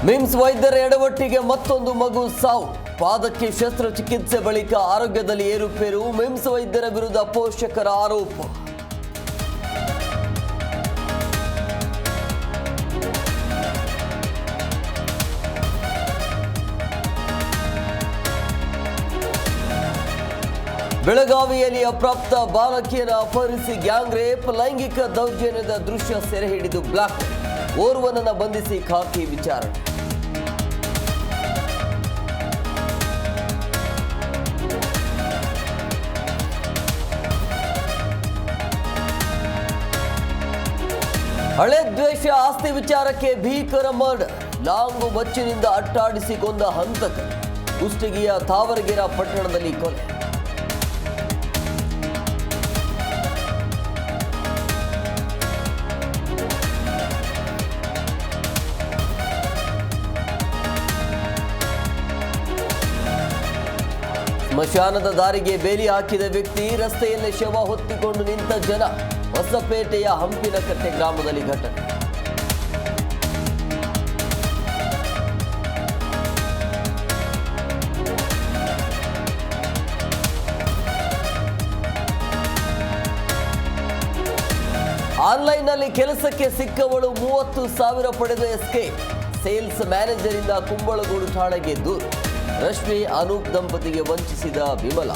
ಮಿಮ್ಸ್ ವೈದ್ಯರ ಎಡವಟ್ಟಿಗೆ ಮತ್ತೊಂದು ಮಗು ಸಾವು. ಪಾದಕ್ಕೆ ಶಸ್ತ್ರಚಿಕಿತ್ಸೆ ಬಳಿಕ ಆರೋಗ್ಯದಲ್ಲಿ ಏರುಪೇರು. ಮಿಮ್ಸ್ ವೈದ್ಯರ ವಿರುದ್ಧ ಪೋಷಕರ ಆರೋಪ. ಬೆಳಗಾವಿಯಲ್ಲಿ ಅಪ್ರಾಪ್ತ ಬಾಲಕಿಯನ್ನು ಅಪಹರಿಸಿ ಗ್ಯಾಂಗ್ ರೇಪ್, ಲೈಂಗಿಕ ದೌರ್ಜನ್ಯದ ದೃಶ್ಯ ಸೆರೆ ಹಿಡಿದು ಬ್ಲಾಕ್. ಓರ್ವನನ್ನು ಬಂಧಿಸಿ ಖಾಕಿ ವಿಚಾರಣೆ. ಹಳೆ ದ್ವೇಷ, ಆಸ್ತಿ ವಿಚಾರಕ್ಕೆ ಭೀಕರ ಮರ್ಡರ್. ಲಾಂಗು ಬಚ್ಚಿನಿಂದ ಅಟ್ಟಾಡಿಸಿ ಕೊಂದ ಹಂತಕ. ಕುಷ್ಟಗಿಯ ತಾವರಗೆರೆ ಪಟ್ಟಣದಲ್ಲಿ ಕೊಲೆ. ಸ್ಮಶಾನದ ದಾರಿಗೆ ಬೇಲಿ ಹಾಕಿದ ವ್ಯಕ್ತಿ, ರಸ್ತೆಯಲ್ಲೇ ಶವ ಹೊತ್ತಿಕೊಂಡು ನಿಂತ ಜನ. ಹೊಸಪೇಟೆಯ ಹಂಪಿನಕಟ್ಟೆ ಗ್ರಾಮದಲ್ಲಿ ಘಟನೆ. ಆನ್ಲೈನ್ನಲ್ಲಿ ಕೆಲಸಕ್ಕೆ ಸಿಕ್ಕವಳು 30,000 ಪಡೆದು ಎಸ್ಕೇಪ್. ಸೇಲ್ಸ್ ಮ್ಯಾನೇಜರ್ ಇಂದ ಕುಂಬಳಗೂಡು ಠಾಣೆಗೆ ದೂರು. ರಶ್ಮಿ ಅನೂಪ್ ದಂಪತಿಗೆ ವಂಚಿಸಿದ ವಿಮಲಾ.